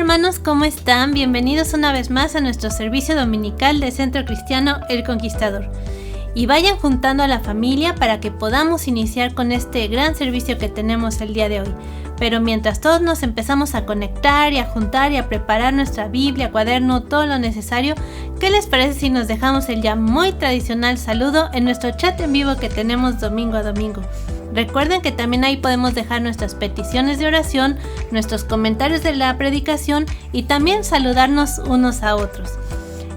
hermanos, ¿cómo están? Bienvenidos una vez más a nuestro servicio dominical de Centro Cristiano El Conquistador. Y vayan juntando a la familia para que podamos iniciar con este gran servicio que tenemos el día de hoy. Pero mientras todos nos empezamos a conectar y a juntar y a preparar nuestra Biblia, cuaderno, todo lo necesario, ¿qué les parece si nos dejamos el ya muy tradicional saludo en nuestro chat en vivo que tenemos domingo a domingo? Recuerden que también ahí podemos dejar nuestras peticiones de oración, nuestros comentarios de la predicación y también saludarnos unos a otros.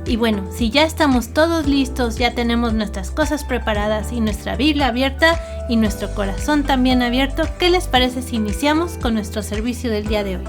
Y bueno, si ya estamos todos listos, ya tenemos nuestras cosas preparadas y nuestra Biblia abierta y nuestro corazón también abierto, ¿qué les parece si iniciamos con nuestro servicio del día de hoy?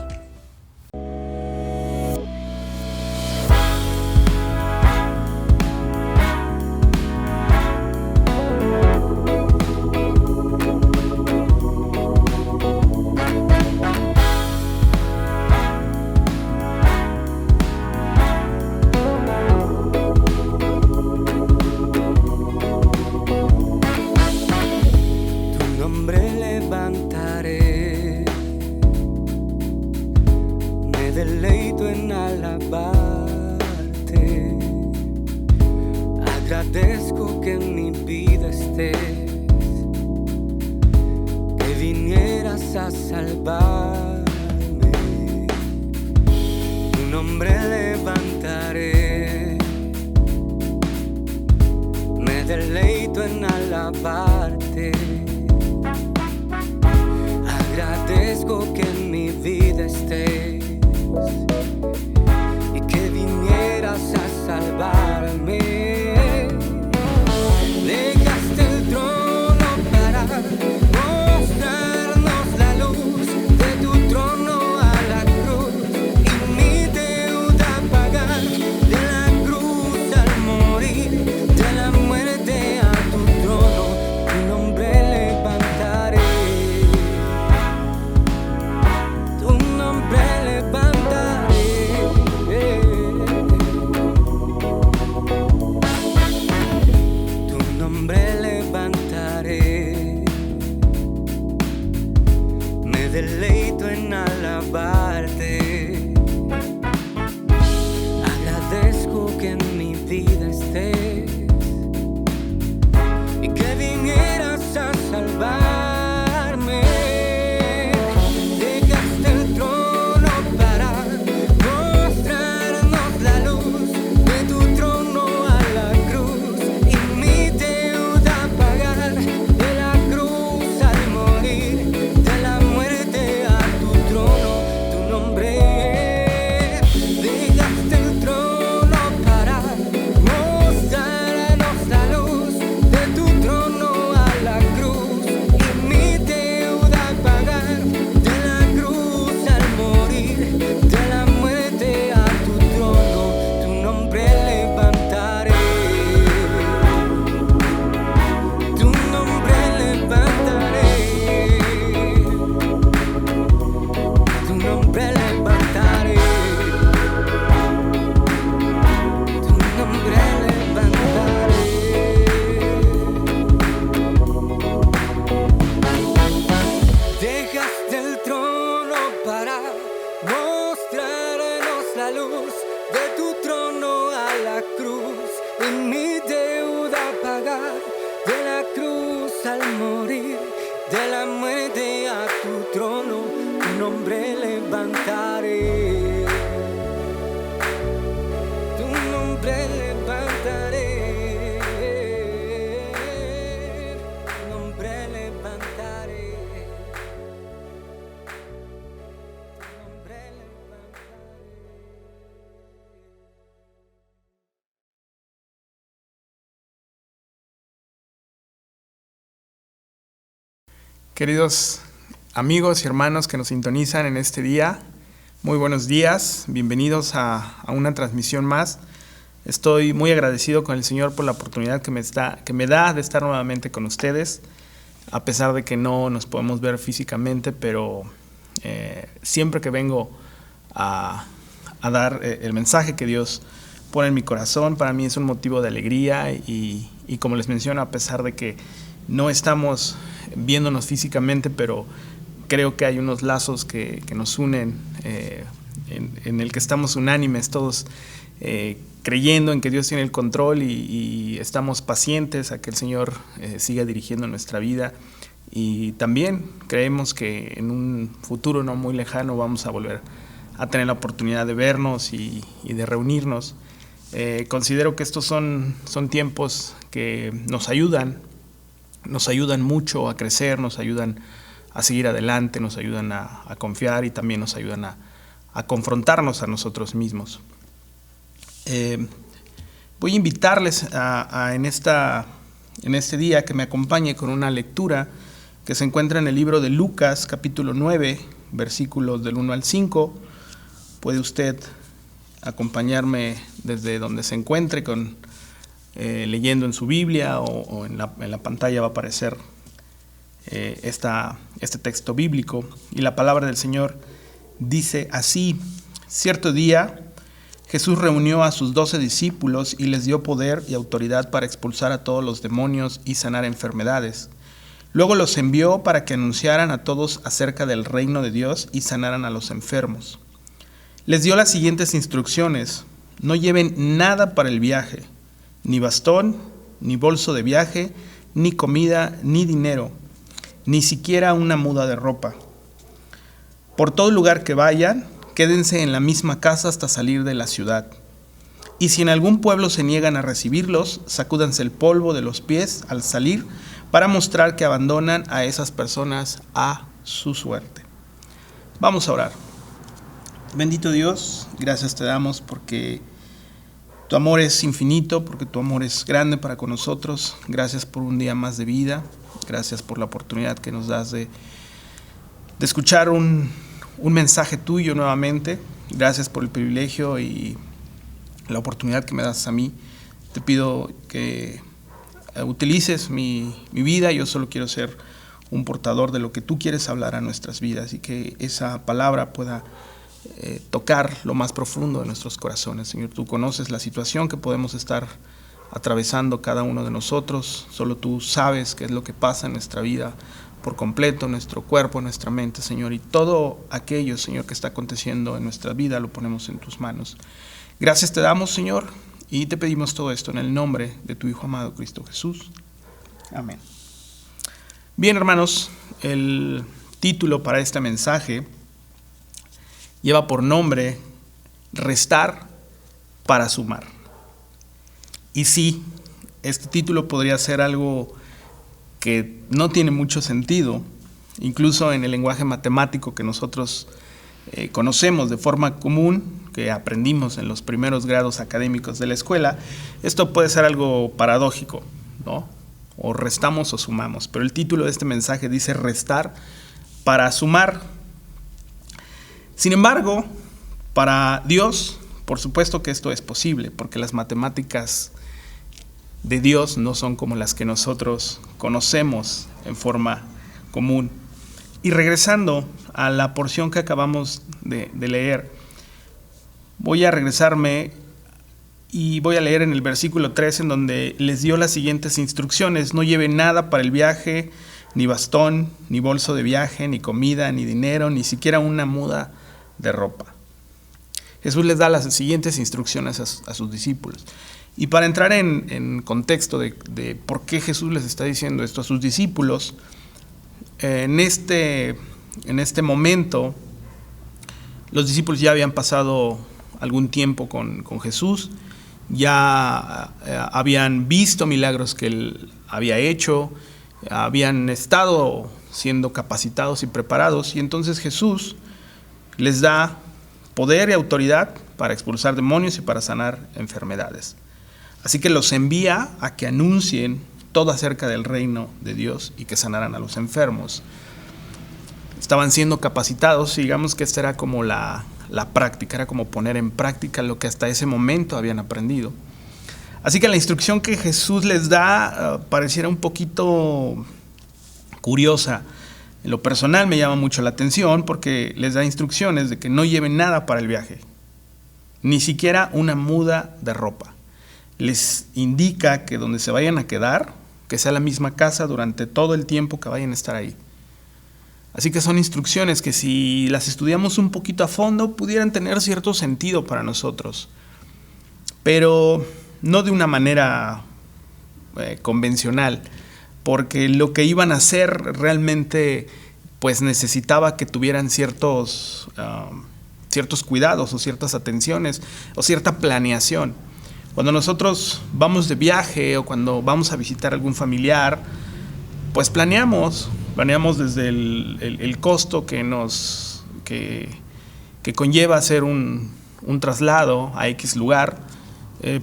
Queridos amigos y hermanos que nos sintonizan en este día, muy buenos días, bienvenidos a una transmisión más. Estoy muy agradecido con el Señor por la oportunidad que me da de estar nuevamente con ustedes, a pesar de que no nos podemos ver físicamente, pero siempre que vengo a dar el mensaje que Dios pone en mi corazón, para mí es un motivo de alegría y como les menciono, a pesar de que no estamos viéndonos físicamente, pero creo que hay unos lazos que nos unen en el que estamos unánimes todos, creyendo en que Dios tiene el control y estamos pacientes a que el Señor siga dirigiendo nuestra vida. Y también creemos que en un futuro no muy lejano vamos a volver a tener la oportunidad de vernos y de reunirnos. Considero que estos son tiempos que nos ayudan mucho a crecer, nos ayudan a seguir adelante, nos ayudan a confiar y también nos ayudan a confrontarnos a nosotros mismos. Voy a invitarles en este día que me acompañe con una lectura que se encuentra en el libro de Lucas, capítulo 9, versículos del 1 al 5. Puede usted acompañarme desde donde se encuentre leyendo en su Biblia o en la pantalla va a aparecer este texto bíblico. Y la palabra del Señor dice así: cierto día Jesús reunió a sus 12 discípulos y les dio poder y autoridad para expulsar a todos los demonios y sanar enfermedades. Luego los envió para que anunciaran a todos acerca del reino de Dios y sanaran a los enfermos. Les dio las siguientes instrucciones: no lleven nada para el viaje, ni bastón, ni bolso de viaje, ni comida, ni dinero, ni siquiera una muda de ropa. Por todo lugar que vayan, quédense en la misma casa hasta salir de la ciudad. Y si en algún pueblo se niegan a recibirlos, sacúdanse el polvo de los pies al salir para mostrar que abandonan a esas personas a su suerte. Vamos a orar. Bendito Dios, gracias te damos porque tu amor es infinito, porque tu amor es grande para con nosotros. Gracias por un día más de vida. Gracias por la oportunidad que nos das de escuchar un mensaje tuyo nuevamente. Gracias por el privilegio y la oportunidad que me das a mí. Te pido que utilices mi vida. Yo solo quiero ser un portador de lo que tú quieres hablar a nuestras vidas y que esa palabra pueda tocar lo más profundo de nuestros corazones. Señor, tú conoces la situación que podemos estar atravesando cada uno de nosotros. Solo tú sabes qué es lo que pasa en nuestra vida por completo, nuestro cuerpo, nuestra mente, Señor, y todo aquello, Señor, que está aconteciendo en nuestra vida lo ponemos en tus manos. Gracias te damos, Señor, y te pedimos todo esto en el nombre de tu Hijo amado, Cristo Jesús. Amén. Bien, hermanos, el título para este mensaje lleva por nombre Restar para sumar. Y sí, este título podría ser algo que no tiene mucho sentido, incluso en el lenguaje matemático que nosotros conocemos de forma común, que aprendimos en los primeros grados académicos de la escuela. Esto puede ser algo paradójico, ¿no? O restamos o sumamos, pero el título de este mensaje dice restar para sumar. Sin embargo, para Dios, por supuesto que esto es posible, porque las matemáticas de Dios no son como las que nosotros conocemos en forma común. Y regresando a la porción que acabamos de leer, voy a regresarme y voy a leer en el versículo 3, en donde les dio las siguientes instrucciones: no lleven nada para el viaje, ni bastón, ni bolso de viaje, ni comida, ni dinero, ni siquiera una muda de ropa. Jesús les da las siguientes instrucciones a sus discípulos. Y para entrar en contexto de por qué Jesús les está diciendo esto a sus discípulos, en este momento los discípulos ya habían pasado algún tiempo con Jesús, ya habían visto milagros que él había hecho, habían estado siendo capacitados y preparados, y entonces Jesús les da poder y autoridad para expulsar demonios y para sanar enfermedades. Así que los envía a que anuncien todo acerca del reino de Dios y que sanaran a los enfermos. Estaban siendo capacitados, y digamos que esta era como la práctica, era como poner en práctica lo que hasta ese momento habían aprendido. Así que la instrucción que Jesús les da pareciera un poquito curiosa. En lo personal me llama mucho la atención porque les da instrucciones de que no lleven nada para el viaje, ni siquiera una muda de ropa. Les indica que donde se vayan a quedar, que sea la misma casa durante todo el tiempo que vayan a estar ahí. Así que son instrucciones que si las estudiamos un poquito a fondo pudieran tener cierto sentido para nosotros, pero no de una manera convencional, porque lo que iban a hacer realmente pues necesitaba que tuvieran ciertos cuidados o ciertas atenciones o cierta planeación. Cuando nosotros vamos de viaje o cuando vamos a visitar a algún familiar, pues planeamos desde el costo que conlleva hacer un traslado a X lugar,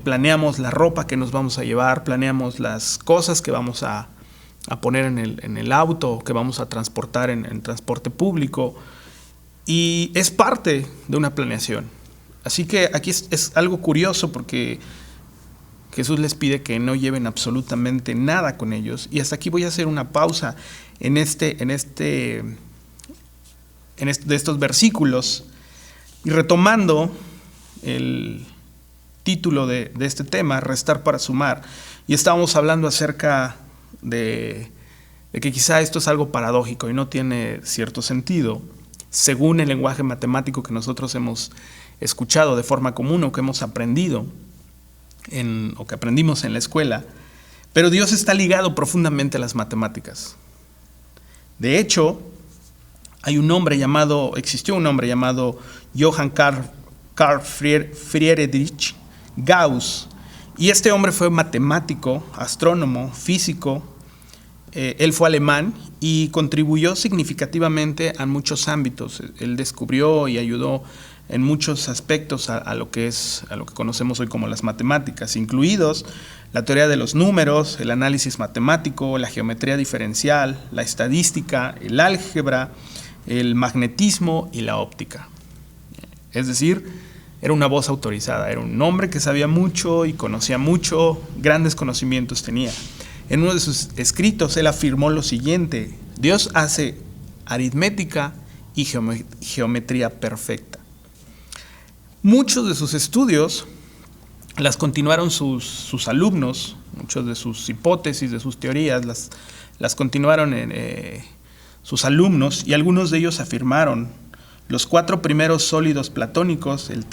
planeamos la ropa que nos vamos a llevar, planeamos las cosas que vamos a poner en el auto, que vamos a transportar en transporte público, y es parte de una planeación. Así que aquí es algo curioso porque Jesús les pide que no lleven absolutamente nada con ellos, y hasta aquí voy a hacer una pausa de estos versículos, y retomando el título de este tema, restar para sumar, y estábamos hablando acerca de que quizá esto es algo paradójico y no tiene cierto sentido, según el lenguaje matemático que nosotros hemos escuchado de forma común o que hemos aprendido o que aprendimos en la escuela, pero Dios está ligado profundamente a las matemáticas. De hecho, existió un hombre llamado Johann Carl Friedrich Gauss, y este hombre fue matemático, astrónomo, físico. Él fue alemán y contribuyó significativamente a muchos ámbitos. Él descubrió y ayudó en muchos aspectos a lo que conocemos hoy como las matemáticas, incluidos la teoría de los números, el análisis matemático, la geometría diferencial, la estadística, el álgebra, el magnetismo y la óptica. Es decir, era una voz autorizada, era un hombre que sabía mucho y conocía mucho, grandes conocimientos tenía. En uno de sus escritos él afirmó lo siguiente: Dios hace aritmética y geometría perfecta. Muchos de sus estudios las continuaron sus alumnos, muchas de sus hipótesis, de sus teorías, las continuaron sus alumnos, y algunos de ellos afirmaron los 4 primeros sólidos platónicos, el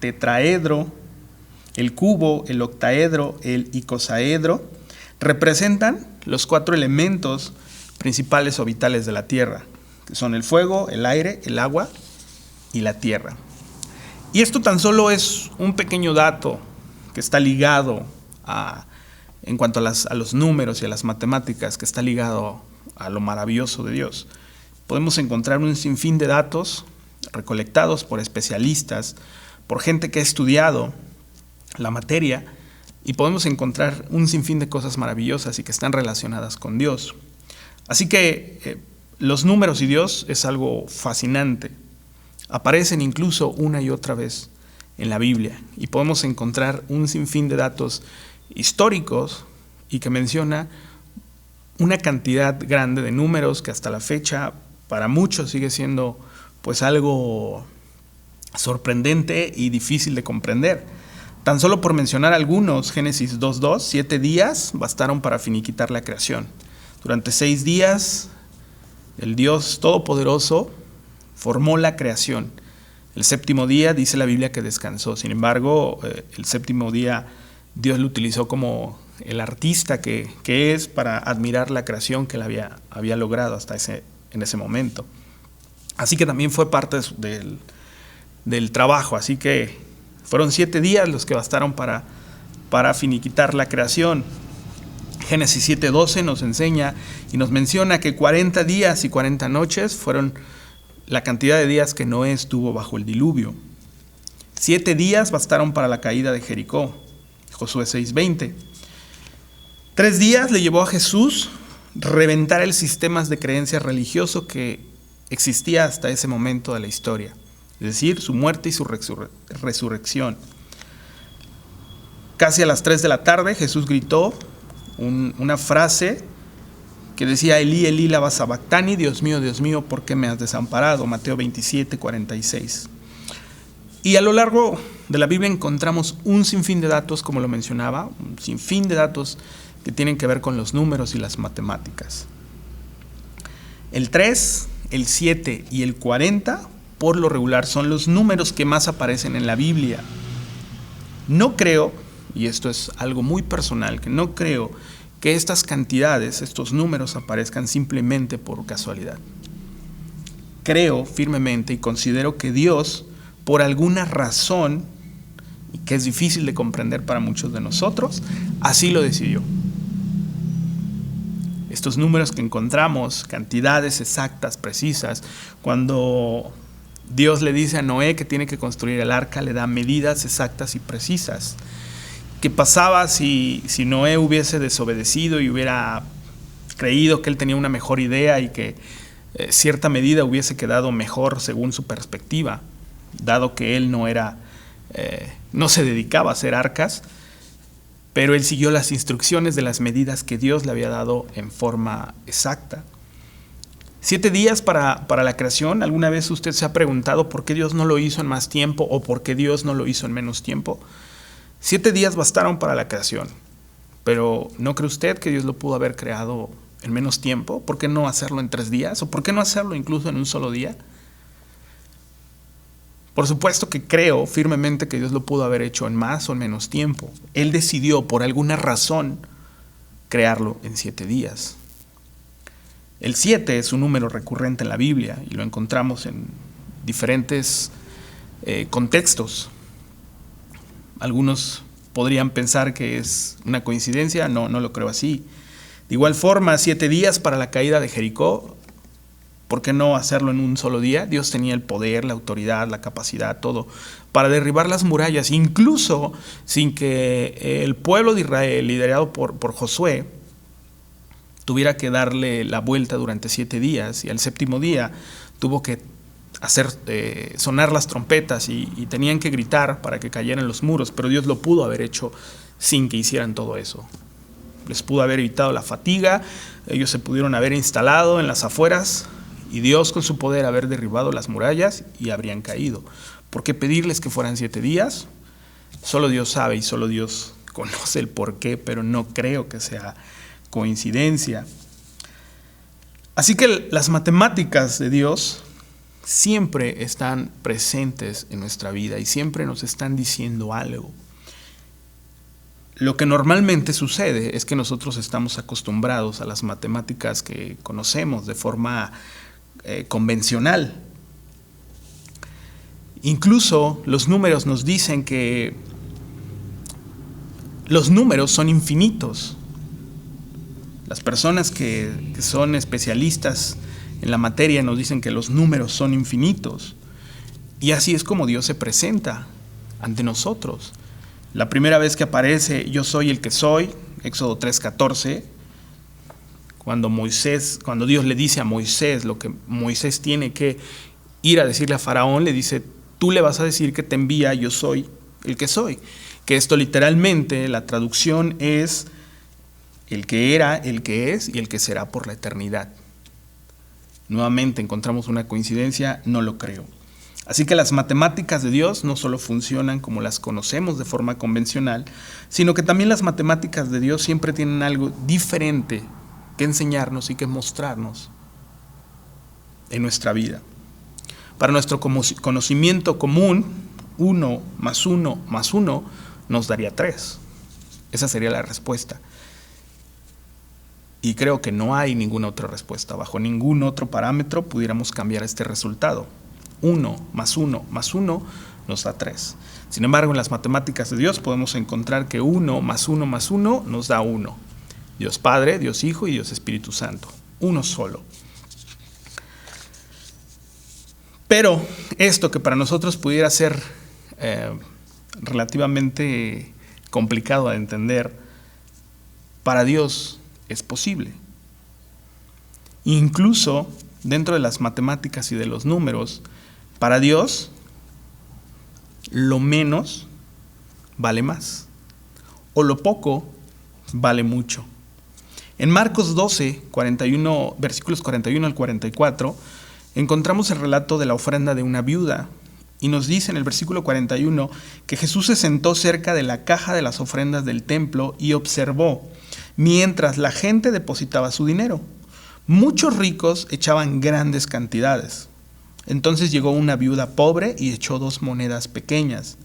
tetraedro, el cubo, el octaedro, el icosaedro, representan los 4 elementos principales o vitales de la Tierra, que son el fuego, el aire, el agua y la tierra. Y esto tan solo es un pequeño dato que está ligado en cuanto a los números y a las matemáticas, que está ligado a lo maravilloso de Dios. Podemos encontrar un sinfín de datos recolectados por especialistas, por gente que ha estudiado la materia, y podemos encontrar un sinfín de cosas maravillosas y que están relacionadas con Dios. Así que los números y Dios es algo fascinante. Aparecen incluso una y otra vez en la Biblia, y podemos encontrar un sinfín de datos históricos y que menciona una cantidad grande de números que hasta la fecha para muchos sigue siendo pues algo sorprendente y difícil de comprender. Tan solo por mencionar algunos, Génesis 2:2, 7 días bastaron para finiquitar la creación. Durante 6 días el Dios Todopoderoso formó la creación. El séptimo día dice la Biblia que descansó. Sin embargo, el séptimo día Dios lo utilizó como el artista que es para admirar la creación que él había logrado en ese momento. Así que también fue parte del trabajo. Así que fueron 7 días los que bastaron para finiquitar la creación. Génesis 7:12 nos enseña y nos menciona que 40 días y 40 noches fueron la cantidad de días que Noé estuvo bajo el diluvio. 7 días bastaron para la caída de Jericó. Josué 6:20. 3 días le llevó a Jesús reventar el sistema de creencias religioso que existía hasta ese momento de la historia, es decir, su muerte y su resurrección. Casi a las 3 de la tarde Jesús gritó una frase que decía: Elí, Elí, lama sabactani, Dios mío, ¿por qué me has desamparado? Mateo 27:46. Y a lo largo de la Biblia encontramos un sinfín de datos, como lo mencionaba, un sinfín de datos que tienen que ver con los números y las matemáticas. El 3, el 7 y el 40, por lo regular, son los números que más aparecen en la Biblia. No creo, y esto es algo muy personal, que no creo que estas cantidades, estos números aparezcan simplemente por casualidad. Creo firmemente y considero que Dios, por alguna razón, y que es difícil de comprender para muchos de nosotros, así lo decidió. Estos números que encontramos, cantidades exactas, precisas, cuando Dios le dice a Noé que tiene que construir el arca, le da medidas exactas y precisas. ¿Qué pasaba si Noé hubiese desobedecido y hubiera creído que él tenía una mejor idea y que cierta medida hubiese quedado mejor según su perspectiva, dado que él no se dedicaba a hacer arcas, pero él siguió las instrucciones de las medidas que Dios le había dado en forma exacta? 7 días para la creación. ¿Alguna vez usted se ha preguntado por qué Dios no lo hizo en más tiempo o por qué Dios no lo hizo en menos tiempo? 7 días bastaron para la creación, pero ¿no cree usted que Dios lo pudo haber creado en menos tiempo? ¿Por qué no hacerlo en 3 días? ¿O por qué no hacerlo incluso en un solo día? Por supuesto que creo firmemente que Dios lo pudo haber hecho en más o en menos tiempo. Él decidió por alguna razón crearlo en 7 días. El 7 es un número recurrente en la Biblia y lo encontramos en diferentes contextos. Algunos podrían pensar que es una coincidencia, no lo creo así. De igual forma, 7 días para la caída de Jericó. ¿Por qué no hacerlo en un solo día? Dios tenía el poder, la autoridad, la capacidad, todo, para derribar las murallas, incluso sin que el pueblo de Israel, liderado por Josué, tuviera que darle la vuelta durante 7 días, y al 7º día tuvo que hacer sonar las trompetas y tenían que gritar para que cayeran los muros, pero Dios lo pudo haber hecho sin que hicieran todo eso. Les pudo haber evitado la fatiga, ellos se pudieron haber instalado en las afueras y Dios con su poder haber derribado las murallas y habrían caído. ¿Por qué pedirles que fueran 7 días? Solo Dios sabe y solo Dios conoce el porqué, pero no creo que sea coincidencia. Así que las matemáticas de Dios siempre están presentes en nuestra vida y siempre nos están diciendo algo. Lo que normalmente sucede es que nosotros estamos acostumbrados a las matemáticas que conocemos de forma convencional. Incluso los números nos dicen que los números son infinitos. Las personas que son especialistas en la materia nos dicen que los números son infinitos. Y así es como Dios se presenta ante nosotros. La primera vez que aparece yo soy el que soy, Éxodo 3:14, cuando Dios le dice a Moisés lo que Moisés tiene que ir a decirle a Faraón, le dice, tú le vas a decir que te envía, yo soy el que soy. Que esto literalmente, la traducción es el que era, el que es y el que será por la eternidad. Nuevamente encontramos una coincidencia, no lo creo. Así que las matemáticas de Dios no solo funcionan como las conocemos de forma convencional, sino que también las matemáticas de Dios siempre tienen algo diferente que enseñarnos y que mostrarnos en nuestra vida. Para nuestro conocimiento común, 1 más 1 más 1 nos daría 3. Esa sería la respuesta. Y creo que no hay ninguna otra respuesta. Bajo ningún otro parámetro pudiéramos cambiar este resultado. 1 más 1 más 1 nos da 3. Sin embargo, en las matemáticas de Dios podemos encontrar que 1 más 1 más 1 nos da 1. Dios Padre, Dios Hijo y Dios Espíritu Santo. Uno solo. Pero esto que para nosotros pudiera ser relativamente complicado de entender, para Dios es posible. Incluso dentro de las matemáticas y de los números, para Dios lo menos vale más, o lo poco vale mucho. En Marcos 12, versículos 41 al 44, encontramos el relato de la ofrenda de una viuda. Y nos dice en el versículo 41 que Jesús se sentó cerca de la caja de las ofrendas del templo y observó mientras la gente depositaba su dinero. Muchos ricos echaban grandes cantidades. Entonces llegó una viuda pobre y echó 2 monedas pequeñas.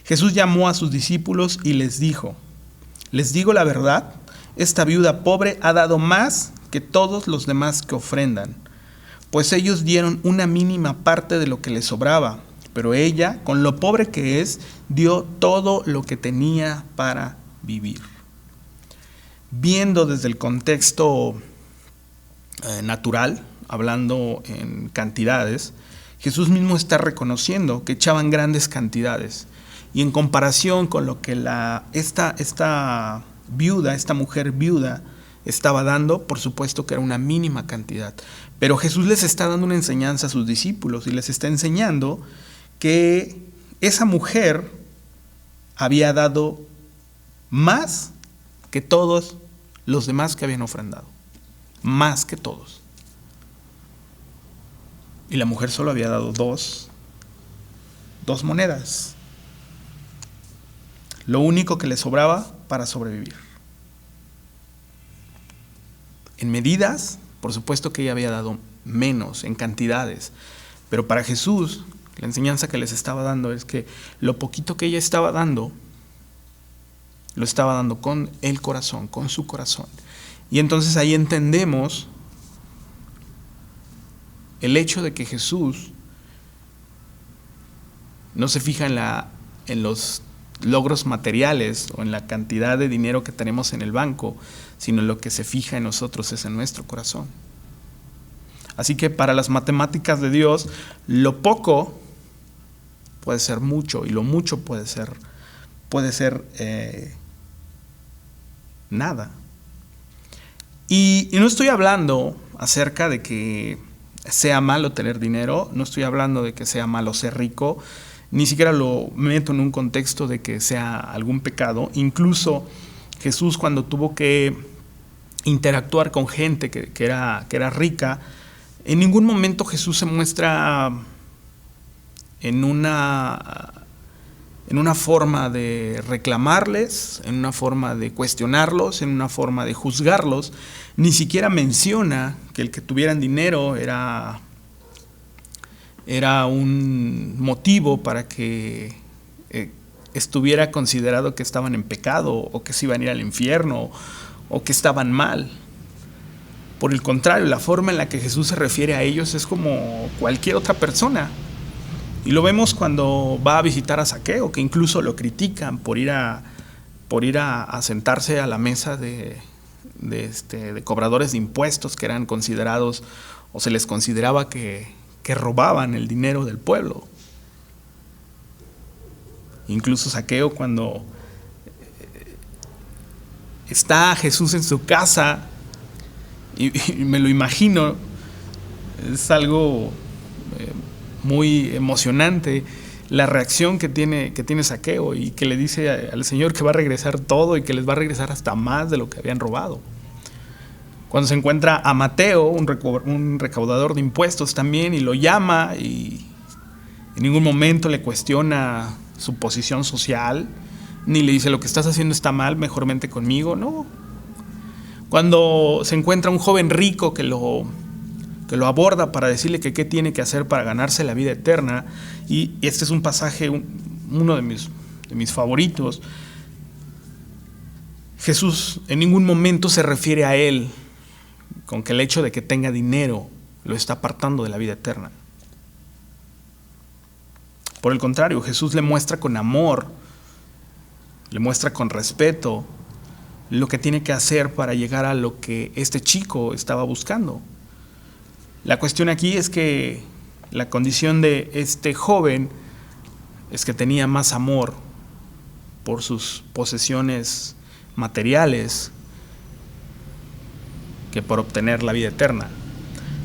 Jesús llamó a sus discípulos y les dijo: les digo la verdad, esta viuda pobre ha dado más que todos los demás que ofrendan, pues ellos dieron una mínima parte de lo que les sobraba, pero ella, con lo pobre que es, dio todo lo que tenía para vivir. Viendo desde el contexto natural, hablando en cantidades, Jesús mismo está reconociendo que echaban grandes cantidades. Y en comparación con lo que esta mujer viuda estaba dando, por supuesto que era una mínima cantidad. Pero Jesús les está dando una enseñanza a sus discípulos y les está enseñando que esa mujer había dado más que todos los demás que habían ofrendado. Más que todos. Y la mujer solo había dado dos monedas. Lo único que le sobraba para sobrevivir. En medidas, por supuesto que ella había dado menos, en cantidades. Pero para Jesús, la enseñanza que les estaba dando es que lo poquito que ella estaba dando, lo estaba dando con el corazón, con su corazón. Y entonces ahí entendemos el hecho de que Jesús no se fija en los logros materiales o en la cantidad de dinero que tenemos en el banco, sino en lo que se fija en nosotros es en nuestro corazón. Así que para las matemáticas de Dios, lo poco puede ser mucho y lo mucho puede ser nada. Y no estoy hablando acerca de que sea malo tener dinero, no estoy hablando de que sea malo ser rico, ni siquiera lo meto en un contexto de que sea algún pecado. Incluso Jesús, cuando tuvo que interactuar con gente que era rica, en ningún momento Jesús se muestra en una forma de reclamarles, en una forma de cuestionarlos, en una forma de juzgarlos. Ni siquiera menciona que el que tuvieran dinero era un motivo para que estuviera considerado que estaban en pecado o que se iban a ir al infierno o que estaban mal. Por el contrario, la forma en la que Jesús se refiere a ellos es como cualquier otra persona. Y lo vemos cuando va a visitar a Zaqueo, que incluso lo critican por ir a sentarse a la mesa de cobradores de impuestos, que eran considerados o se les consideraba que robaban el dinero del pueblo. Incluso Zaqueo, cuando está Jesús en su casa, y me lo imagino, es algo muy emocionante la reacción que tiene Zaqueo, y que le dice al Señor que va a regresar todo y que les va a regresar hasta más de lo que habían robado. Cuando se encuentra a Mateo, un recaudador de impuestos también, y lo llama, y en ningún momento le cuestiona su posición social, ni le dice lo que estás haciendo está mal, mejor vente conmigo, no. Cuando se encuentra un joven rico que lo aborda para decirle que qué tiene que hacer para ganarse la vida eterna, y este es un pasaje, uno de mis favoritos. Jesús en ningún momento se refiere a él con que el hecho de que tenga dinero lo está apartando de la vida eterna. Por el contrario, Jesús le muestra con amor, le muestra con respeto lo que tiene que hacer para llegar a lo que este chico estaba buscando. La cuestión aquí es que la condición de este joven es que tenía más amor por sus posesiones materiales que por obtener la vida eterna.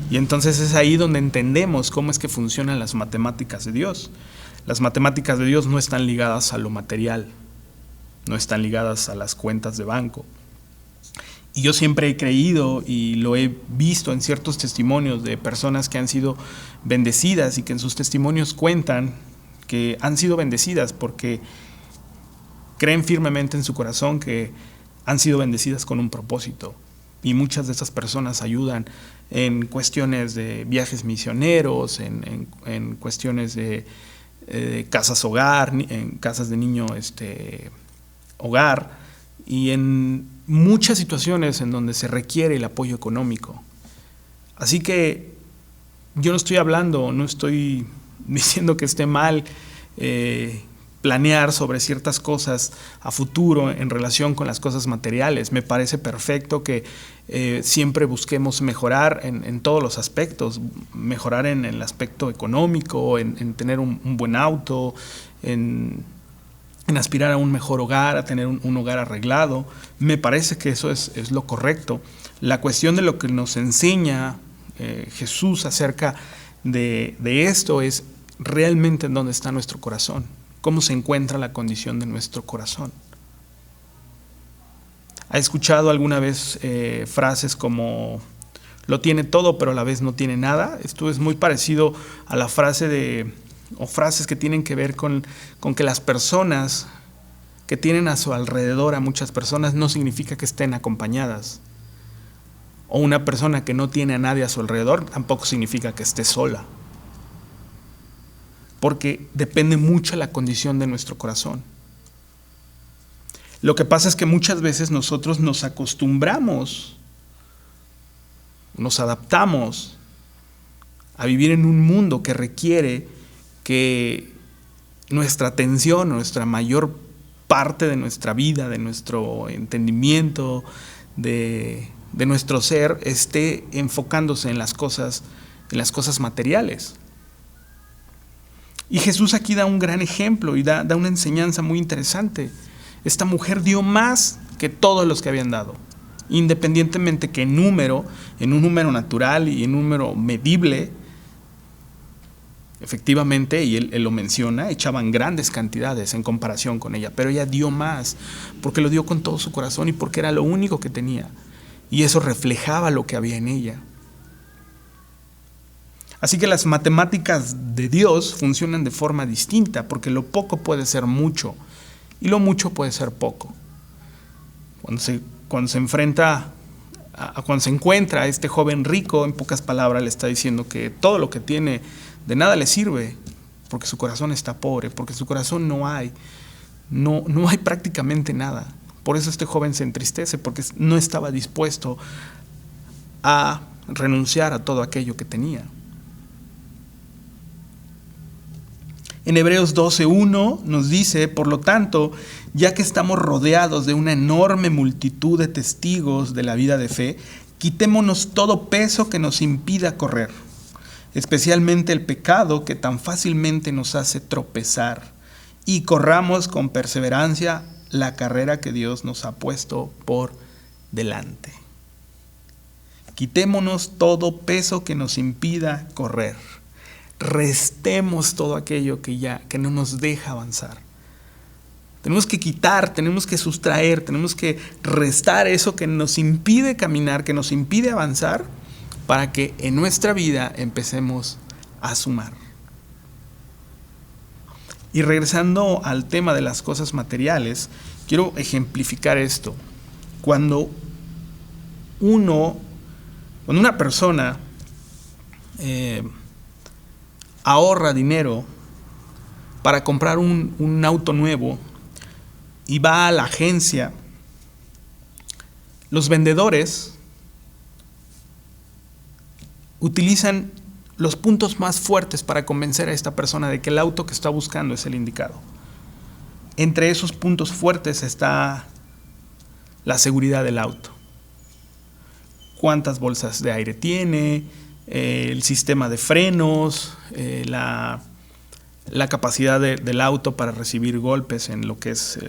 Y entonces es ahí donde entendemos cómo es que funcionan las matemáticas de Dios. Las matemáticas de Dios no están ligadas a lo material, no están ligadas a las cuentas de banco. Y yo siempre he creído, y lo he visto en ciertos testimonios de personas que han sido bendecidas y que en sus testimonios cuentan que han sido bendecidas porque creen firmemente en su corazón que han sido bendecidas con un propósito. y muchas de esas personas ayudan en cuestiones de viajes misioneros, en cuestiones de casas hogar, en casas de niño hogar, y en muchas situaciones en donde se requiere el apoyo económico. Así que yo no estoy diciendo que esté mal planear sobre ciertas cosas a futuro en relación con las cosas materiales. Me parece perfecto que siempre busquemos mejorar en todos los aspectos, mejorar en el aspecto económico, en tener un buen auto, en aspirar a un mejor hogar, a tener un hogar arreglado. Me parece que eso es lo correcto. La cuestión de lo que nos enseña Jesús acerca de esto es realmente en dónde está nuestro corazón, cómo se encuentra la condición de nuestro corazón. ¿Ha escuchado alguna vez frases como lo tiene todo pero a la vez no tiene nada? Esto es muy parecido a la frase o frases que tienen que ver con que las personas que tienen a su alrededor a muchas personas no significa que estén acompañadas. O una persona que no tiene a nadie a su alrededor tampoco significa que esté sola. Porque depende mucho la condición de nuestro corazón. Lo que pasa es que muchas veces nosotros nos acostumbramos, nos adaptamos a vivir en un mundo que requiere que nuestra atención, nuestra mayor parte de nuestra vida, de nuestro entendimiento, de nuestro ser, esté enfocándose en las cosas materiales. Y Jesús aquí da un gran ejemplo y da una enseñanza muy interesante. Esta mujer dio más que todos los que habían dado, independientemente que en un número natural y en un número medible, efectivamente, y él lo menciona, echaban grandes cantidades en comparación con ella, pero ella dio más, porque lo dio con todo su corazón y porque era lo único que tenía, y eso reflejaba lo que había en ella. Así que las matemáticas de Dios funcionan de forma distinta, porque lo poco puede ser mucho y lo mucho puede ser poco. Cuando se encuentra a este joven rico, en pocas palabras le está diciendo que todo lo que tiene de nada le sirve, porque su corazón está pobre, porque en su corazón no hay prácticamente nada. Por eso este joven se entristece, porque no estaba dispuesto a renunciar a todo aquello que tenía. En Hebreos 12:1 nos dice, por lo tanto, ya que estamos rodeados de una enorme multitud de testigos de la vida de fe, quitémonos todo peso que nos impida correr, especialmente el pecado que tan fácilmente nos hace tropezar, y corramos con perseverancia la carrera que Dios nos ha puesto por delante. Quitémonos todo peso que nos impida correr. Restemos todo aquello que no nos deja avanzar. Tenemos que quitar, tenemos que sustraer, tenemos que restar eso que nos impide caminar, que nos impide avanzar, para que en nuestra vida empecemos a sumar. Y regresando al tema de las cosas materiales, quiero ejemplificar esto. Cuando una persona ahorra dinero para comprar un auto nuevo y va a la agencia, los vendedores utilizan los puntos más fuertes para convencer a esta persona de que el auto que está buscando es el indicado. Entre esos puntos fuertes está la seguridad del auto. ¿Cuántas bolsas de aire tiene? El sistema de frenos, la capacidad del auto para recibir golpes en lo que es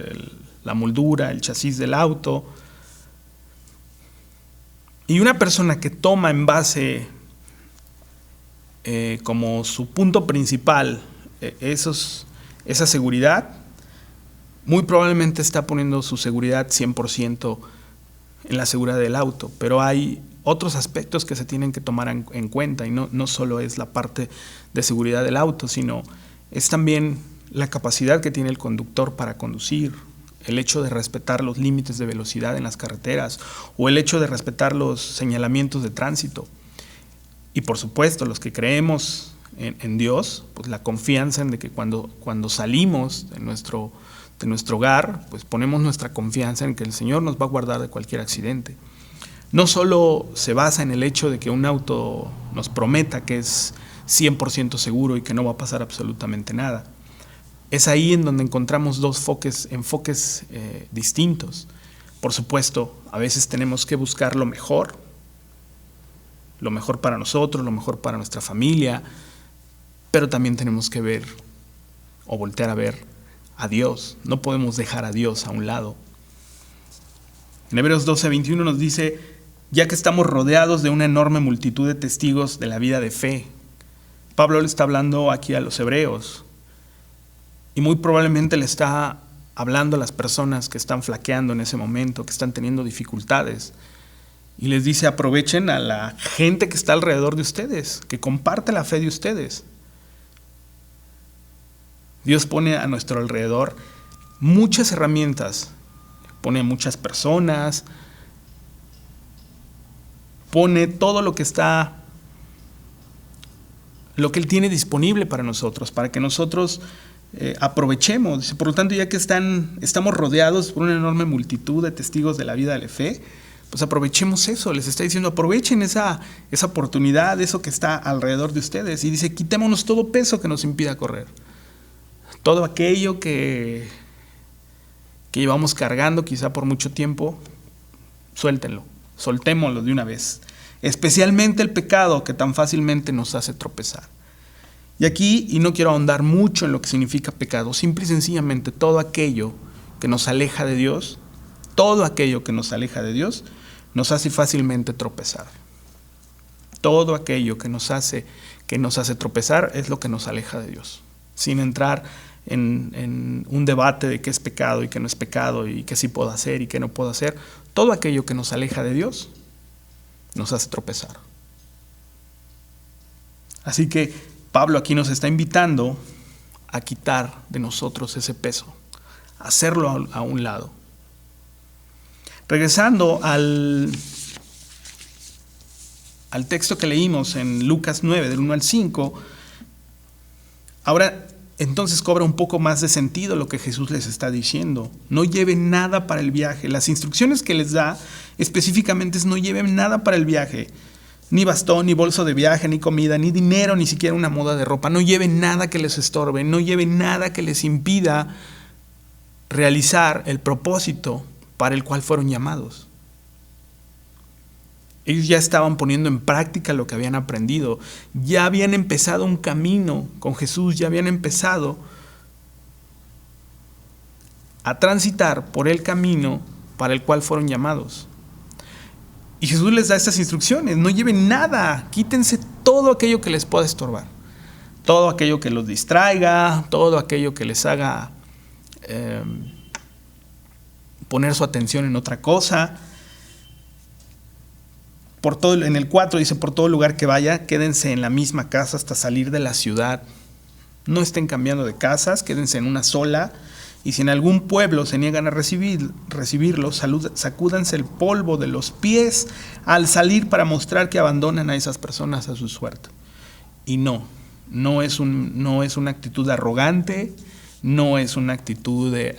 la moldura, el chasis del auto. Y una persona que toma en base como su punto principal esa seguridad, muy probablemente está poniendo su seguridad 100% en la seguridad del auto, pero hay otros aspectos que se tienen que tomar en cuenta, y no solo es la parte de seguridad del auto, sino es también la capacidad que tiene el conductor para conducir, el hecho de respetar los límites de velocidad en las carreteras o el hecho de respetar los señalamientos de tránsito. Y por supuesto, los que creemos en Dios, pues la confianza en de que cuando salimos de nuestro hogar, pues ponemos nuestra confianza en que el Señor nos va a guardar de cualquier accidente. No solo se basa en el hecho de que un auto nos prometa que es 100% seguro y que no va a pasar absolutamente nada. Es ahí en donde encontramos dos enfoques distintos. Por supuesto, a veces tenemos que buscar lo mejor para nosotros, lo mejor para nuestra familia, pero también tenemos que ver o voltear a ver a Dios. No podemos dejar a Dios a un lado. En Hebreos 12:21 nos dice: ya que estamos rodeados de una enorme multitud de testigos de la vida de fe. Pablo le está hablando aquí a los hebreos y muy probablemente le está hablando a las personas que están flaqueando en ese momento, que están teniendo dificultades. Y les dice: aprovechen a la gente que está alrededor de ustedes, que comparte la fe de ustedes. Dios pone a nuestro alrededor muchas herramientas, pone muchas personas, pone todo lo que Él tiene disponible para nosotros, para que nosotros aprovechemos. Por lo tanto, ya que estamos rodeados por una enorme multitud de testigos de la vida de la fe, pues aprovechemos eso. Les está diciendo: aprovechen esa oportunidad, eso que está alrededor de ustedes. Y dice: quitémonos todo peso que nos impida correr. Todo aquello que llevamos cargando quizá por mucho tiempo, suéltenlo, soltémoslo de una vez. Especialmente el pecado que tan fácilmente nos hace tropezar. Y aquí, y no quiero ahondar mucho en lo que significa pecado, simple y sencillamente todo aquello que nos aleja de Dios, nos hace fácilmente tropezar. Todo aquello que nos hace tropezar es lo que nos aleja de Dios. Sin entrar en un debate de qué es pecado y qué no es pecado y qué sí puedo hacer y qué no puedo hacer, todo aquello que nos aleja de Dios nos hace tropezar. Así que Pablo aquí nos está invitando a quitar de nosotros ese peso, a hacerlo a un lado. Regresando al texto que leímos en Lucas 9, del 1 al 5, ahora entonces cobra un poco más de sentido lo que Jesús les está diciendo. No lleven nada para el viaje. Las instrucciones que les da específicamente es: no lleven nada para el viaje. Ni bastón, ni bolso de viaje, ni comida, ni dinero, ni siquiera una muda de ropa. No lleven nada que les estorbe, no lleven nada que les impida realizar el propósito para el cual fueron llamados. Ellos ya estaban poniendo en práctica lo que habían aprendido. Ya habían empezado un camino con Jesús, ya habían empezado a transitar por el camino para el cual fueron llamados. Y Jesús les da estas instrucciones: no lleven nada, quítense todo aquello que les pueda estorbar, todo aquello que los distraiga, todo aquello que les haga poner su atención en otra cosa. En el 4 dice: por todo lugar que vaya, quédense en la misma casa hasta salir de la ciudad. No estén cambiando de casas, quédense en una sola. Y si en algún pueblo se niegan a recibirlos, sacúdanse el polvo de los pies al salir para mostrar que abandonan a esas personas a su suerte. Y no es una actitud arrogante, no es una actitud de: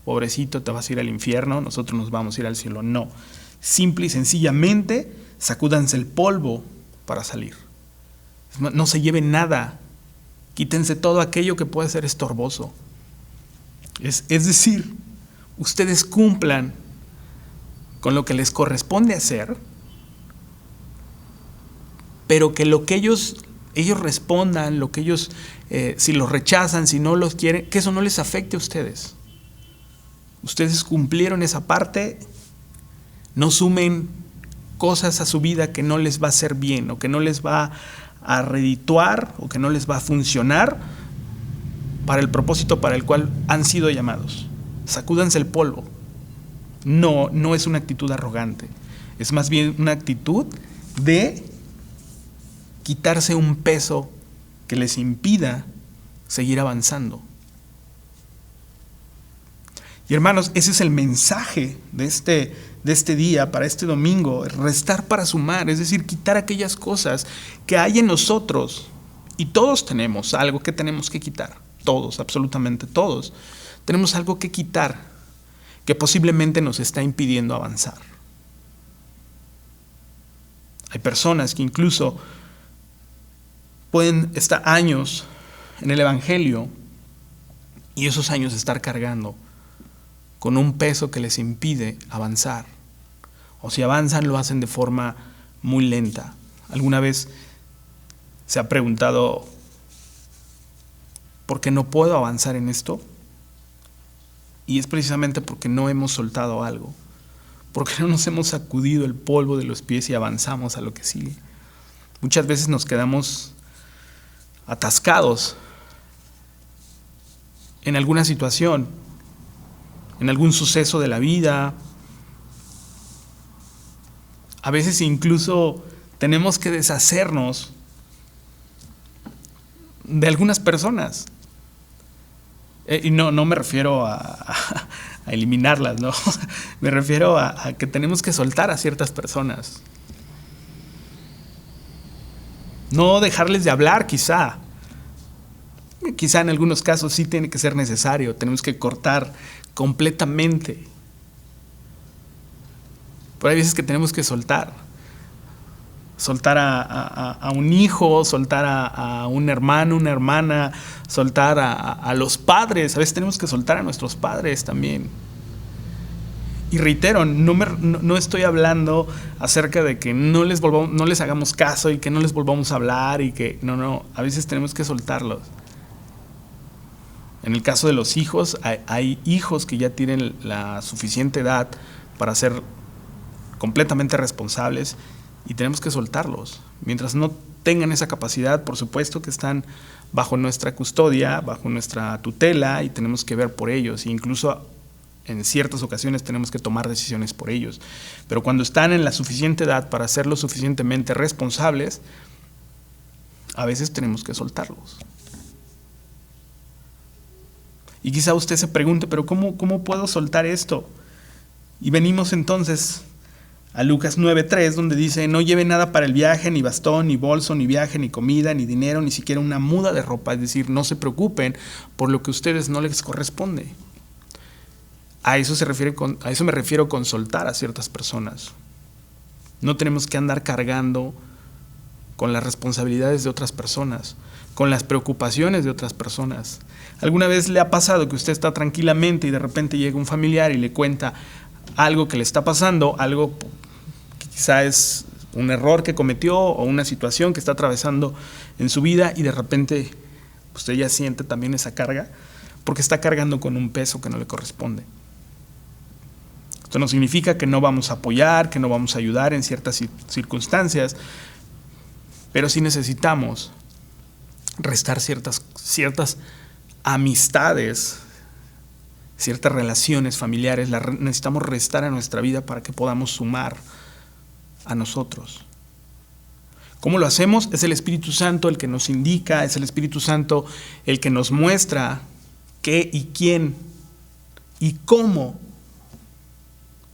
pobrecito, te vas a ir al infierno, nosotros nos vamos a ir al cielo. No. Simple y sencillamente, sacúdanse el polvo para salir. No se lleven nada. Quítense todo aquello que pueda ser estorboso. Es decir, ustedes cumplan con lo que les corresponde hacer, pero que lo que ellos respondan, lo que ellos, si los rechazan, si no los quieren, que eso no les afecte a ustedes. Ustedes cumplieron esa parte. No sumen cosas a su vida que no les va a hacer bien, o que no les va a redituar, o que no les va a funcionar para el propósito para el cual han sido llamados. Sacúdanse el polvo. No es una actitud arrogante. Es más bien una actitud de quitarse un peso que les impida seguir avanzando. Y hermanos, ese es el mensaje de este día, para este domingo, restar para sumar, es decir, quitar aquellas cosas que hay en nosotros. Y todos tenemos algo que tenemos que quitar, todos, absolutamente todos. Tenemos algo que quitar que posiblemente nos está impidiendo avanzar. Hay personas que incluso pueden estar años en el Evangelio y esos años estar cargando con un peso que les impide avanzar. O si avanzan, lo hacen de forma muy lenta. ¿Alguna vez se ha preguntado por qué no puedo avanzar en esto? Y es precisamente porque no hemos soltado algo, porque no nos hemos sacudido el polvo de los pies y avanzamos a lo que sigue. Muchas veces nos quedamos atascados en alguna situación, en algún suceso de la vida. A veces incluso tenemos que deshacernos de algunas personas. Y no me refiero a eliminarlas, ¿no? Me refiero a que tenemos que soltar a ciertas personas. No dejarles de hablar, quizá. Quizá en algunos casos sí tiene que ser necesario. Tenemos que cortar completamente. Pero hay veces que tenemos que soltar. Soltar a un hijo, soltar a un hermano, una hermana, soltar a los padres. A veces tenemos que soltar a nuestros padres también. Y reitero, no estoy hablando acerca de que no les hagamos caso y que no les volvamos a hablar y que no, a veces tenemos que soltarlos. En el caso de los hijos, hay hijos que ya tienen la suficiente edad para ser completamente responsables y tenemos que soltarlos. Mientras no tengan esa capacidad, por supuesto que están bajo nuestra custodia, bajo nuestra tutela y tenemos que ver por ellos. E incluso en ciertas ocasiones tenemos que tomar decisiones por ellos. Pero cuando están en la suficiente edad para ser lo suficientemente responsables, a veces tenemos que soltarlos. Y quizá usted se pregunte, pero ¿cómo puedo soltar esto? Y venimos entonces a Lucas 9:3, donde dice: no lleve nada para el viaje, ni bastón, ni bolso, ni viaje, ni comida, ni dinero, ni siquiera una muda de ropa. Es decir, no se preocupen por lo que a ustedes no les corresponde. A eso me refiero con soltar a ciertas personas. No tenemos que andar cargando con las responsabilidades de otras personas, con las preocupaciones de otras personas. ¿Alguna vez le ha pasado que usted está tranquilamente y de repente llega un familiar y le cuenta algo que le está pasando, algo que quizá es un error que cometió o una situación que está atravesando en su vida y de repente usted ya siente también esa carga porque está cargando con un peso que no le corresponde? Esto no significa que no vamos a apoyar, que no vamos a ayudar en ciertas circunstancias, pero sí necesitamos restar ciertas amistades, ciertas relaciones familiares, necesitamos restar a nuestra vida para que podamos sumar a nosotros. ¿Cómo lo hacemos? Es el Espíritu Santo el que nos indica, es el Espíritu Santo el que nos muestra qué y quién y cómo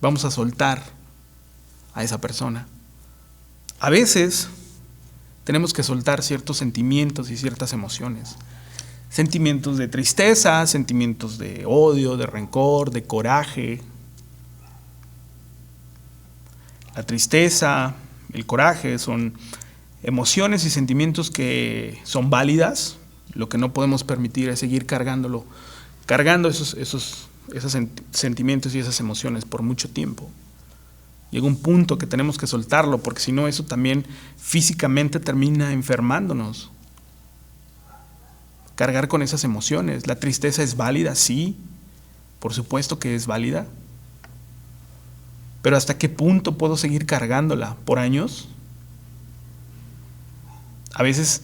vamos a soltar a esa persona. A veces tenemos que soltar ciertos sentimientos y ciertas emociones. Sentimientos de tristeza, sentimientos de odio, de rencor, de coraje. La tristeza, el coraje son emociones y sentimientos que son válidas. Lo que no podemos permitir es seguir cargando esos sentimientos y esas emociones por mucho tiempo. Llega un punto que tenemos que soltarlo, porque si no, eso también físicamente termina enfermándonos. Cargar con esas emociones. La tristeza es válida, sí, por supuesto que es válida. Pero ¿hasta qué punto puedo seguir cargándola? ¿Por años? A veces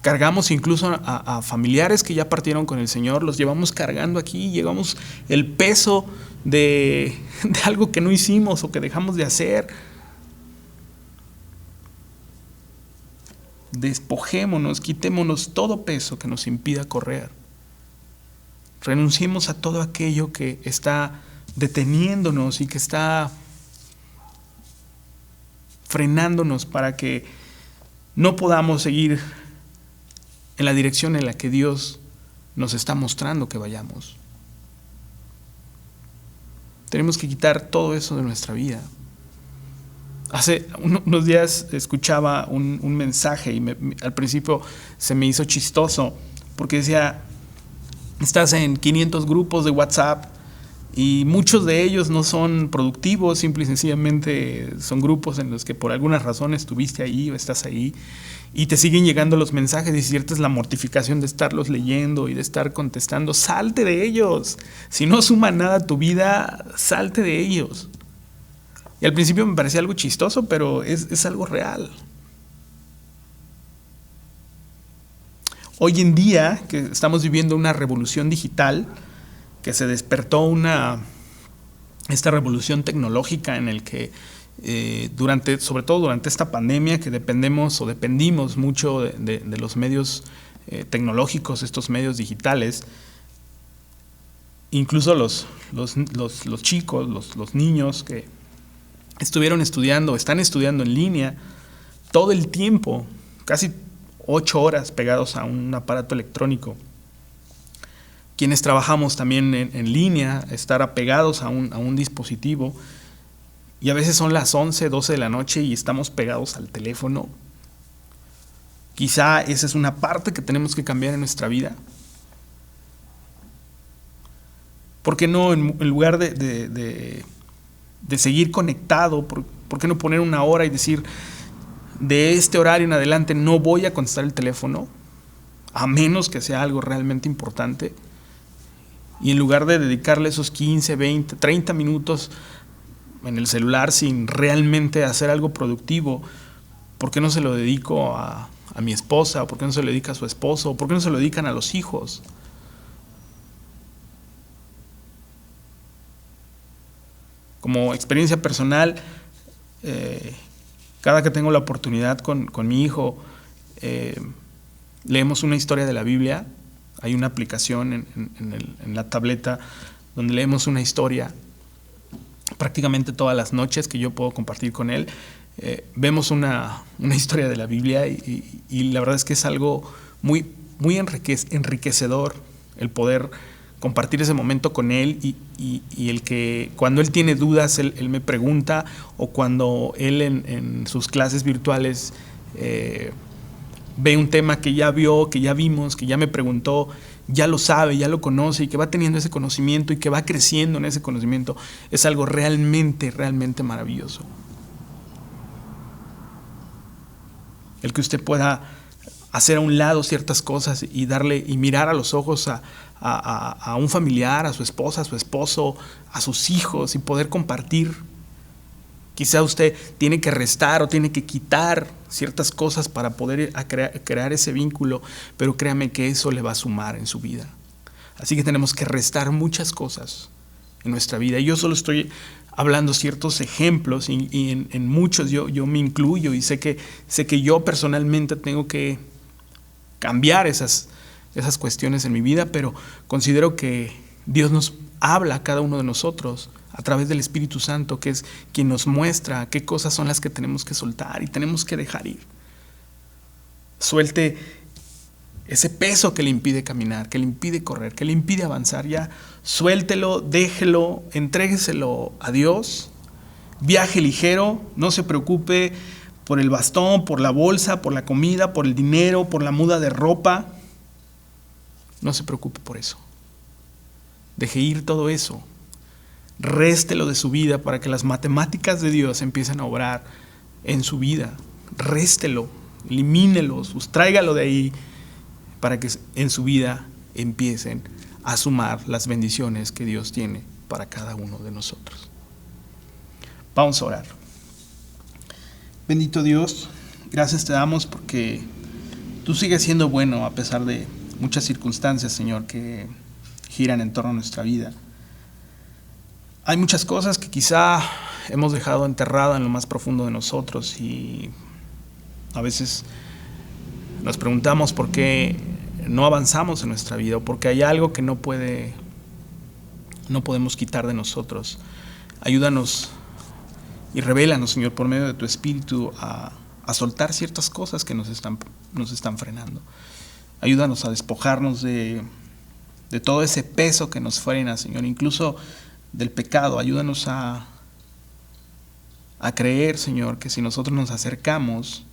cargamos incluso a familiares que ya partieron con el Señor, los llevamos cargando aquí, llevamos el peso de algo que no hicimos o que dejamos de hacer. Despojémonos, quitémonos todo peso que nos impida correr. Renunciemos a todo aquello que está deteniéndonos y que está frenándonos para que no podamos seguir en la dirección en la que Dios nos está mostrando que vayamos. Tenemos que quitar todo eso de nuestra vida. Hace unos días escuchaba un mensaje y al principio se me hizo chistoso porque decía, estás en 500 grupos de WhatsApp y muchos de ellos no son productivos, simple y sencillamente son grupos en los que por alguna razón estuviste ahí o estás ahí y te siguen llegando los mensajes y cierta es la mortificación de estarlos leyendo y de estar contestando. Salte de ellos. Si no suma nada a tu vida, salte de ellos. Y al principio me parecía algo chistoso, pero es algo real. Hoy en día, que estamos viviendo una revolución digital, que se despertó esta revolución tecnológica en el que sobre todo durante esta pandemia, que dependimos mucho de los medios tecnológicos, estos medios digitales, incluso los chicos, los niños que están estudiando en línea todo el tiempo, casi 8 horas pegados a un aparato electrónico. Quienes trabajamos también en línea, estar apegados a un dispositivo, y a veces son las 11, 12 de la noche y estamos pegados al teléfono. Quizá esa es una parte que tenemos que cambiar en nuestra vida. ¿Por qué no, en lugar de seguir conectado, por qué no poner una hora y decir, de este horario en adelante no voy a contestar el teléfono, a menos que sea algo realmente importante? Y en lugar de dedicarle esos 15, 20, 30 minutos en el celular sin realmente hacer algo productivo, ¿por qué no se lo dedico a mi esposa? ¿Por qué no se lo dedica a su esposo? ¿Por qué no se lo dedican a los hijos? Como experiencia personal, cada que tengo la oportunidad con mi hijo, leemos una historia de la Biblia. Hay una aplicación en la tableta donde leemos una historia prácticamente todas las noches que yo puedo compartir con él. Vemos una historia de la Biblia y la verdad es que es algo muy, muy enriquecedor el poder compartir ese momento con él y el que cuando él tiene dudas, él me pregunta, o cuando él en sus clases virtuales ve un tema que ya vio, que ya vimos, que ya me preguntó, ya lo sabe, ya lo conoce y que va teniendo ese conocimiento y que va creciendo en ese conocimiento, es algo realmente, realmente maravilloso. El que usted pueda hacer a un lado ciertas cosas y mirar a los ojos a un familiar, a su esposa, a su esposo, a sus hijos y poder compartir. Quizá usted tiene que restar o tiene que quitar ciertas cosas para poder crear ese vínculo, pero créame que eso le va a sumar en su vida. Así que tenemos que restar muchas cosas en nuestra vida. Yo solo estoy hablando ciertos ejemplos y en muchos yo me incluyo y sé que yo personalmente tengo que cambiar esas cuestiones en mi vida, pero considero que Dios nos habla a cada uno de nosotros a través del Espíritu Santo, que es quien nos muestra qué cosas son las que tenemos que soltar y tenemos que dejar ir. Suelte ese peso que le impide caminar, que le impide correr, que le impide avanzar. Ya suéltelo, déjelo, entrégueselo a Dios. Viaje ligero, no se preocupe por el bastón, por la bolsa, por la comida, por el dinero, por la muda de ropa. No se preocupe por eso. Deje ir todo eso. Réstelo de su vida para que las matemáticas de Dios empiecen a obrar en su vida. Réstelo, elimínelo, sustráigalo de ahí para que en su vida empiecen a sumar las bendiciones que Dios tiene para cada uno de nosotros. Vamos a orar. Bendito Dios, gracias te damos porque tú sigues siendo bueno a pesar de muchas circunstancias, Señor, que giran en torno a nuestra vida. Hay muchas cosas que quizá hemos dejado enterradas en lo más profundo de nosotros y a veces nos preguntamos por qué no avanzamos en nuestra vida o porque hay algo que no podemos quitar de nosotros. Ayúdanos y revélanos, Señor, por medio de tu Espíritu a soltar ciertas cosas que nos están frenando. Ayúdanos a despojarnos de todo ese peso que nos frena, Señor, incluso del pecado. Ayúdanos a creer, Señor, que si nosotros nos acercamos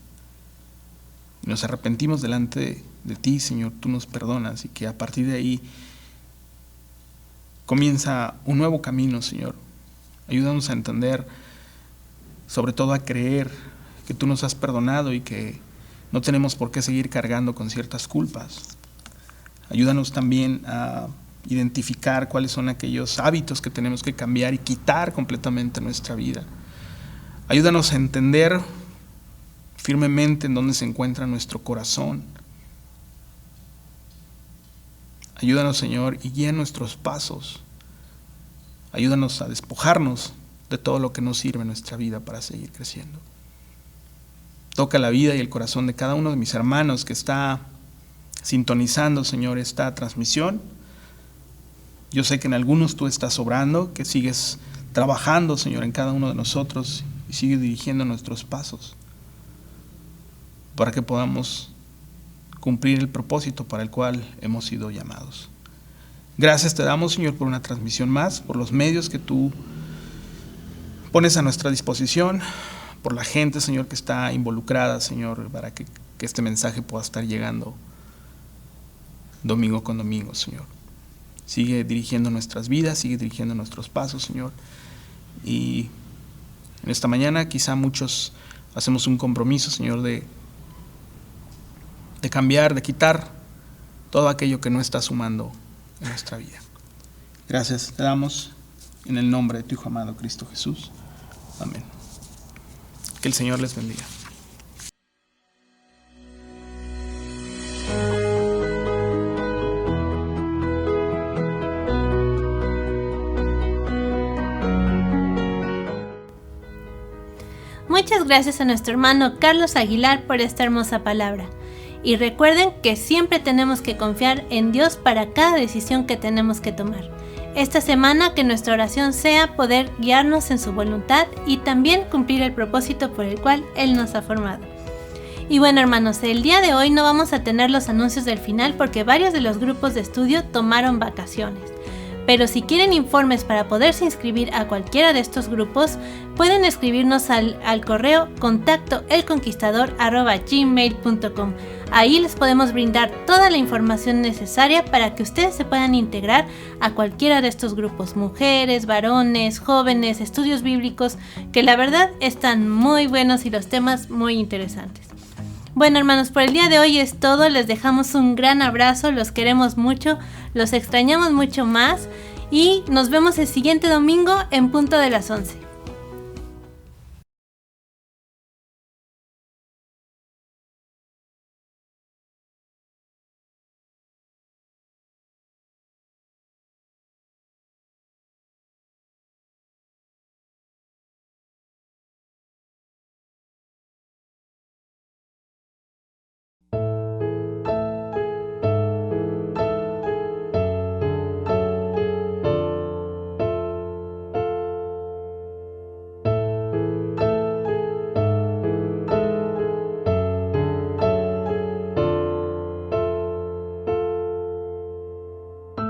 y nos arrepentimos delante de ti, Señor, tú nos perdonas y que a partir de ahí comienza un nuevo camino, Señor. Ayúdanos a entender, sobre todo a creer que tú nos has perdonado y que no tenemos por qué seguir cargando con ciertas culpas. Ayúdanos también a identificar cuáles son aquellos hábitos que tenemos que cambiar y quitar completamente en nuestra vida. Ayúdanos a entender firmemente en dónde se encuentra nuestro corazón. Ayúdanos, Señor, y guía nuestros pasos. Ayúdanos a despojarnos de todo lo que no sirve en nuestra vida para seguir creciendo. Toca la vida y el corazón de cada uno de mis hermanos que está sintonizando, Señor, esta transmisión. Yo sé que en algunos tú estás obrando, que sigues trabajando, Señor, en cada uno de nosotros y sigues dirigiendo nuestros pasos para que podamos cumplir el propósito para el cual hemos sido llamados. Gracias te damos, Señor, por una transmisión más, por los medios que tú pones a nuestra disposición, por la gente, Señor, que está involucrada, Señor, para que este mensaje pueda estar llegando domingo con domingo, Señor. Sigue dirigiendo nuestras vidas, sigue dirigiendo nuestros pasos, Señor. Y en esta mañana quizá muchos hacemos un compromiso, Señor, de cambiar, de quitar todo aquello que no está sumando en nuestra vida. Gracias te damos en el nombre de tu Hijo amado Cristo Jesús. Amén. Que el Señor les bendiga. Muchas gracias a nuestro hermano Carlos Aguilar por esta hermosa palabra. Y recuerden que siempre tenemos que confiar en Dios para cada decisión que tenemos que tomar. Esta semana que nuestra oración sea poder guiarnos en su voluntad y también cumplir el propósito por el cual Él nos ha formado. Y bueno, hermanos, el día de hoy no vamos a tener los anuncios del final porque varios de los grupos de estudio tomaron vacaciones. Pero si quieren informes para poderse inscribir a cualquiera de estos grupos, pueden escribirnos al correo contactoelconquistador@gmail.com. Ahí les podemos brindar toda la información necesaria para que ustedes se puedan integrar a cualquiera de estos grupos, mujeres, varones, jóvenes, estudios bíblicos, que la verdad están muy buenos y los temas muy interesantes. Bueno, hermanos, por el día de hoy es todo. Les dejamos un gran abrazo, los queremos mucho, los extrañamos mucho más y nos vemos el siguiente domingo en punto de las 11.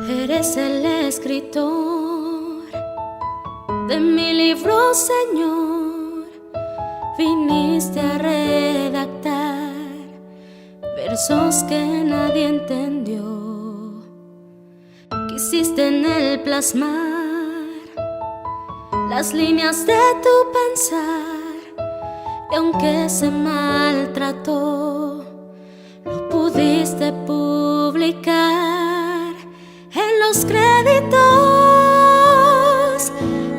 Eres el escritor de mi libro, Señor. Viniste a redactar versos que nadie entendió. Quisiste en él plasmar las líneas de tu pensar, y aunque se maltrató, lo pudiste publicar en los créditos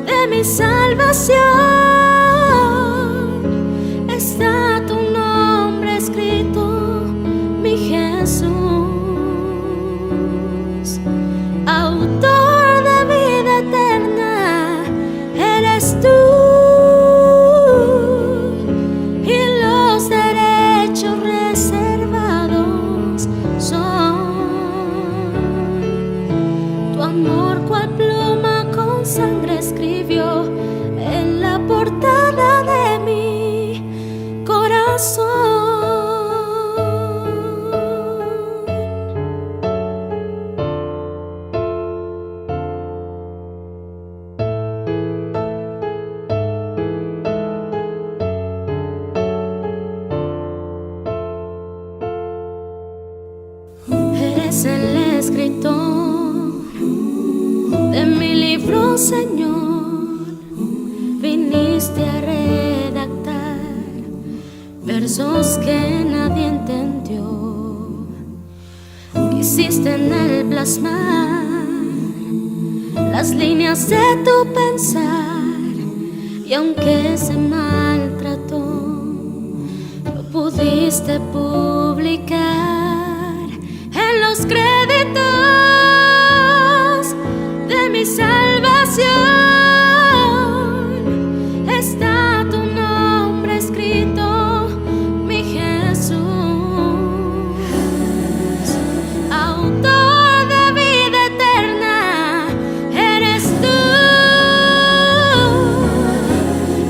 de mi salvación. Está tu nombre escrito, mi Jesús, autor de vida eterna, eres tú. Y los derechos reservados son versos que nadie entendió. Quisiste en él plasmar las líneas de tu pensar, y aunque se maltrató, lo pudiste publicar en los créditos de mi salvación. Está tu nombre escrito, mi Jesús, autor de vida eterna, eres tú,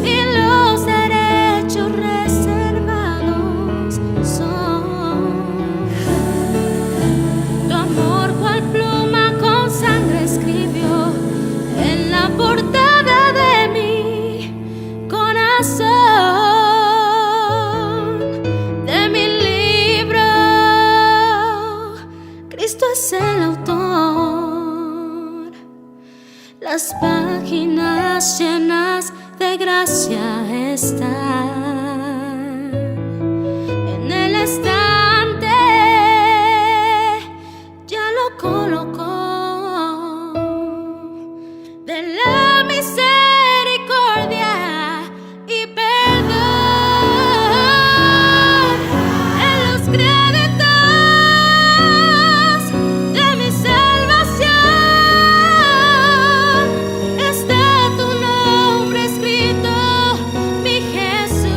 y los derechos reservados son tu amor, cual pluma con sangre escribió en la portada de mi corazón, de mi libro. Cristo es el autor. Las páginas llenas de gracia están en el estante, ya lo colocó, de la misericordia y perdón. En los créditos de mi salvación está tu nombre escrito, mi Jesús,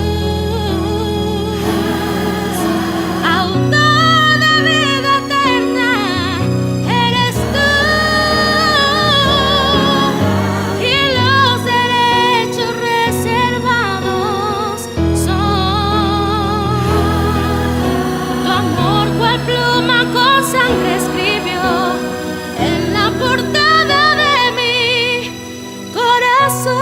autor de vida eterna, eres tú, y los derechos reservados son tu amor, cual pluma con sangre escribió en la portada de mi corazón.